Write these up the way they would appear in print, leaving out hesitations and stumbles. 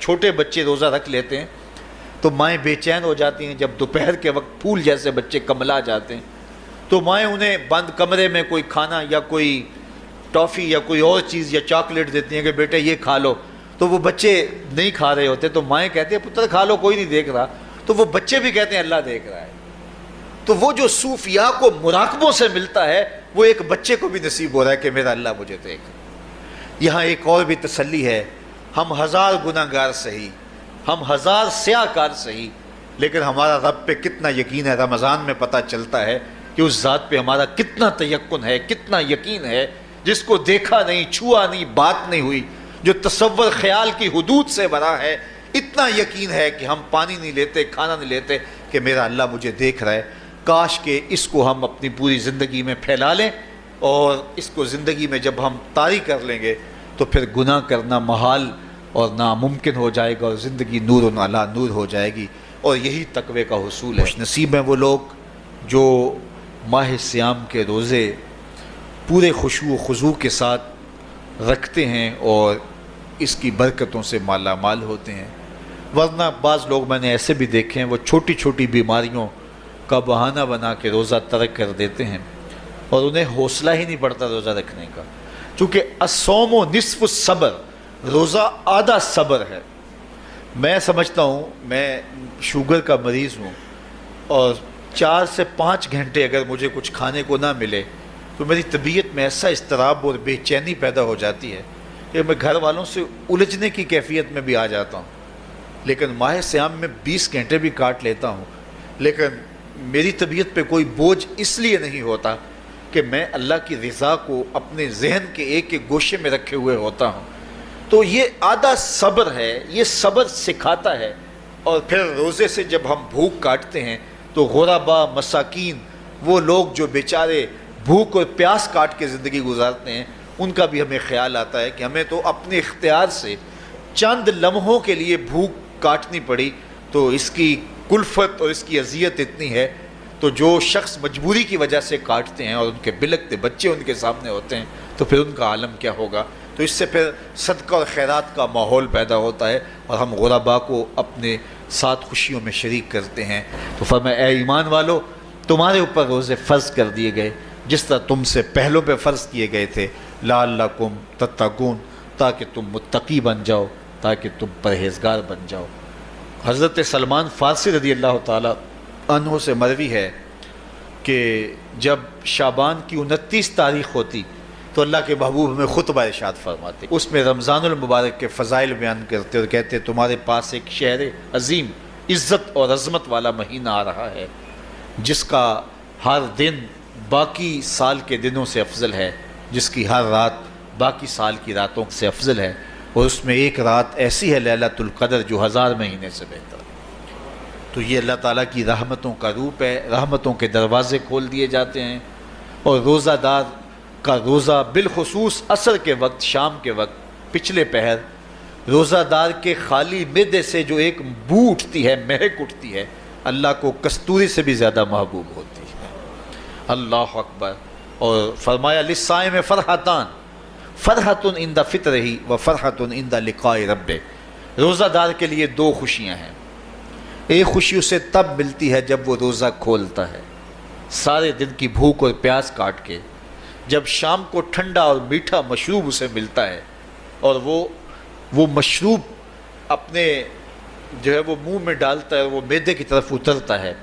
چھوٹے بچے روزہ رکھ لیتے ہیں تو مائیں بے چین ہو جاتی ہیں. جب دوپہر کے وقت پھول جیسے بچے کملا جاتے ہیں تو مائیں انہیں بند کمرے میں کوئی کھانا یا کوئی ٹافی یا کوئی اور چیز یا چاکلیٹ دیتی ہیں کہ بیٹے یہ کھا لو. تو وہ بچے نہیں کھا رہے ہوتے تو مائیں کہتے ہیں پتر کھا لو، کوئی نہیں دیکھ رہا. تو وہ بچے بھی کہتے ہیں اللہ دیکھ رہا ہے. تو وہ جو صوفیاء کو مراقبوں سے ملتا ہے وہ ایک بچے کو بھی نصیب ہو رہا ہے کہ میرا اللہ مجھے دیکھ رہا ہے. یہاں ایک اور بھی تسلی ہے، ہم 1000 گناہ گار سہی، ہم 1000 سیاہ کار سہی، لیکن ہمارا رب پہ کتنا یقین ہے رمضان میں پتہ چلتا ہے کہ اس ذات پہ ہمارا کتنا تیقن ہے، کتنا یقین ہے. جس کو دیکھا نہیں، چھوا نہیں، بات نہیں ہوئی، جو تصور خیال کی حدود سے بڑا ہے، اتنا یقین ہے کہ ہم پانی نہیں لیتے، کھانا نہیں لیتے کہ میرا اللہ مجھے دیکھ رہا ہے. کاش کہ اس کو ہم اپنی پوری زندگی میں پھیلا لیں، اور اس کو زندگی میں جب ہم طاری کر لیں گے تو پھر گناہ کرنا محال اور ناممکن ہو جائے گا، اور زندگی نور و علی نور ہو جائے گی. اور یہی تقوی کا حصول ہے. خوش نصیب ہیں وہ لوگ جو ماہ صیام کے روزے پورے خشوع و خضوع کے ساتھ رکھتے ہیں اور اس کی برکتوں سے مالا مال ہوتے ہیں. ورنہ بعض لوگ میں نے ایسے بھی دیکھے ہیں وہ چھوٹی چھوٹی بیماریوں کا بہانہ بنا کے روزہ ترک کر دیتے ہیں اور انہیں حوصلہ ہی نہیں پڑتا روزہ رکھنے کا. چونکہ الصوم نصف الصبر، روزہ آدھا صبر ہے. میں سمجھتا ہوں، میں شوگر کا مریض ہوں اور 4 سے 5 گھنٹے اگر مجھے کچھ کھانے کو نہ ملے تو میری طبیعت میں ایسا اضطراب اور بے چینی پیدا ہو جاتی ہے کہ میں گھر والوں سے الجھنے کی کیفیت میں بھی آ جاتا ہوں. لیکن ماہ صیام میں 20 گھنٹے بھی کاٹ لیتا ہوں، لیکن میری طبیعت پہ کوئی بوجھ اس لیے نہیں ہوتا کہ میں اللہ کی رضا کو اپنے ذہن کے ایک ایک گوشے میں رکھے ہوئے ہوتا ہوں. تو یہ آدھا صبر ہے، یہ صبر سکھاتا ہے. اور پھر روزے سے جب ہم بھوک کاٹتے ہیں تو غربا، مساکین، وہ لوگ جو بیچارے بھوک اور پیاس کاٹ کے زندگی گزارتے ہیں، ان کا بھی ہمیں خیال آتا ہے کہ ہمیں تو اپنے اختیار سے چند لمحوں کے لیے بھوک کاٹنی پڑی تو اس کی کلفت اور اس کی اذیت اتنی ہے. تو جو شخص مجبوری کی وجہ سے کاٹتے ہیں اور ان کے بلکتے بچے ان کے سامنے ہوتے ہیں تو پھر ان کا عالم کیا ہوگا. تو اس سے پھر صدقہ اور خیرات کا ماحول پیدا ہوتا ہے اور ہم غربا کو اپنے ساتھ خوشیوں میں شریک کرتے ہیں. تو فرمایا اے ایمان والو، تمہارے اوپر روزے فرض کر دیے گئے جس طرح تم سے پہلوں پہ فرض کیے گئے تھے، لعلکم تتقون، تاکہ تم متقی بن جاؤ، تاکہ تم پرہیزگار بن جاؤ. حضرت سلمان فارسی رضی اللہ تعالیٰ عنہ سے مروی ہے کہ جب شعبان کی 29 تاریخ ہوتی تو اللہ کے محبوب ہمیں خطبہ ارشاد فرماتے. اس میں رمضان المبارک کے فضائل بیان کرتے اور کہتے تمہارے پاس ایک شہر عظیم، عزت اور عظمت والا مہینہ آ رہا ہے جس کا ہر دن باقی سال کے دنوں سے افضل ہے، جس کی ہر رات باقی سال کی راتوں سے افضل ہے، اور اس میں ایک رات ایسی ہے لیلۃ القدر جو 1000 مہینے سے بہتر ہے. تو یہ اللہ تعالیٰ کی رحمتوں کا روپ ہے. رحمتوں کے دروازے کھول دیے جاتے ہیں، اور روزہ دار کا روزہ بالخصوص عصر کے وقت، شام کے وقت، پچھلے پہر، روزہ دار کے خالی معدے سے جو ایک بو اٹھتی ہے، مہک اٹھتی ہے، اللہ کو کستوری سے بھی زیادہ محبوب ہوتی ہے. اللہ اکبر. اور فرمایا للصائم فرحتان، فرحت عند فطرہ و فرحت عند لقاء ربہ. روزہ دار کے لیے 2 خوشیاں ہیں. ایک خوشی اسے تب ملتی ہے جب وہ روزہ کھولتا ہے سارے دن کی بھوک اور پیاس کاٹ کے، جب شام کو ٹھنڈا اور میٹھا مشروب اسے ملتا ہے اور وہ مشروب اپنے جو ہے وہ منہ میں ڈالتا ہے، وہ معدے کی طرف اترتا ہے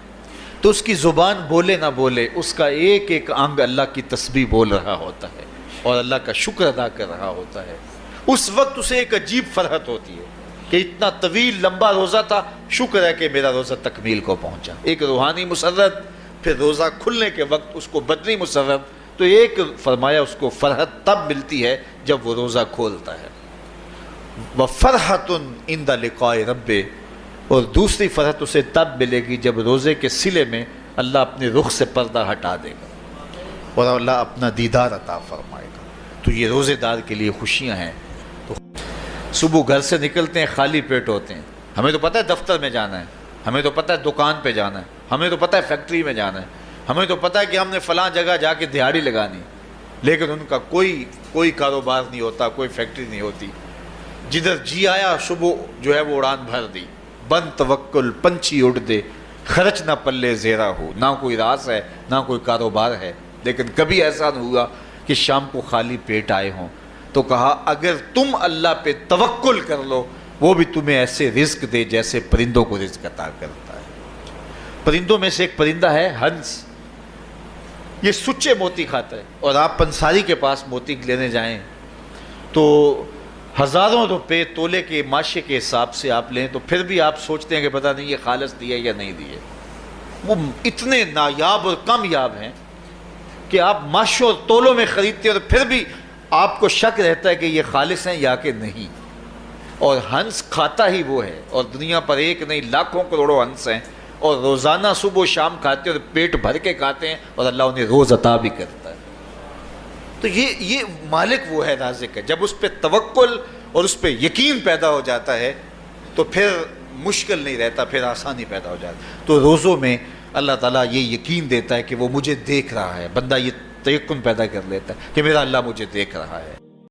تو اس کی زبان بولے نہ بولے اس کا ایک ایک انگ اللہ کی تسبیح بول رہا ہوتا ہے اور اللہ کا شکر ادا کر رہا ہوتا ہے. اس وقت اسے ایک عجیب فرحت ہوتی ہے کہ اتنا طویل لمبا روزہ تھا، شکر ہے کہ میرا روزہ تکمیل کو پہنچا. ایک روحانی مسرت، پھر روزہ کھلنے کے وقت اس کو بدنی مسرت. تو ایک فرمایا اس کو فرحت تب ملتی ہے جب وہ روزہ کھولتا ہے. وَفَرْحَةٌ عِنْدَ لِقَاءِ رَبِّهِ، اور دوسری فرحت اسے تب ملے گی جب روزے کے صلے میں اللہ اپنے رخ سے پردہ ہٹا دے گا اور اللہ اپنا دیدار عطا فرمائے گا. تو یہ روزے دار کے لیے خوشیاں ہیں. تو صبح گھر سے نکلتے ہیں خالی پیٹ ہوتے ہیں. ہمیں تو پتہ ہے دفتر میں جانا ہے، ہمیں تو پتہ ہے دکان پہ جانا ہے، ہمیں تو پتہ ہے فیکٹری میں جانا ہے، ہمیں تو پتہ ہے کہ ہم نے فلاں جگہ جا کے دہاڑی لگانی، لیکن ان کا کوئی کاروبار نہیں ہوتا، کوئی فیکٹری نہیں ہوتی. جدھر جی آیا صبح جو ہے وہ اڑان بھر دی، بند توکل پنچھی اڑ دے، خرچ نہ پلے زیرا ہو، نہ کوئی راز ہے نہ کوئی کاروبار ہے، لیکن کبھی ایسا نہ ہوا کہ شام کو خالی پیٹ آئے ہوں۔ تو کہا اگر تم اللہ پہ توکل کر لو وہ بھی تمہیں ایسے رزق دے جیسے پرندوں کو رزق عطا کرتا ہے۔ پرندوں میں سے ایک پرندہ ہے ہنس، یہ سچے موتی کھاتا ہے، اور آپ پنساری کے پاس موتی لینے جائیں تو ہزاروں روپے تولے کے ماشے کے حساب سے آپ لیں تو پھر بھی آپ سوچتے ہیں کہ پتہ نہیں یہ خالص دیے یا نہیں دیے۔ وہ اتنے نایاب اور کامیاب ہیں کہ آپ ماشوں اور تولوں میں خریدتے ہیں اور پھر بھی آپ کو شک رہتا ہے کہ یہ خالص ہیں یا کہ نہیں۔ اور ہنس کھاتا ہی وہ ہے، اور دنیا پر ایک نہیں لاکھوں کروڑوں ہنس ہیں، اور روزانہ صبح و شام کھاتے ہیں اور پیٹ بھر کے کھاتے ہیں، اور اللہ انہیں روز عطا بھی کرتا ہے۔ تو یہ مالک وہ ہے، رازق ہے۔ جب اس پہ توکل اور اس پہ یقین پیدا ہو جاتا ہے تو پھر مشکل نہیں رہتا، پھر آسانی پیدا ہو جاتا ہے۔ تو روزوں میں اللہ تعالیٰ یہ یقین دیتا ہے کہ وہ مجھے دیکھ رہا ہے، بندہ یہ تیقن پیدا کر لیتا ہے کہ میرا اللہ مجھے دیکھ رہا ہے۔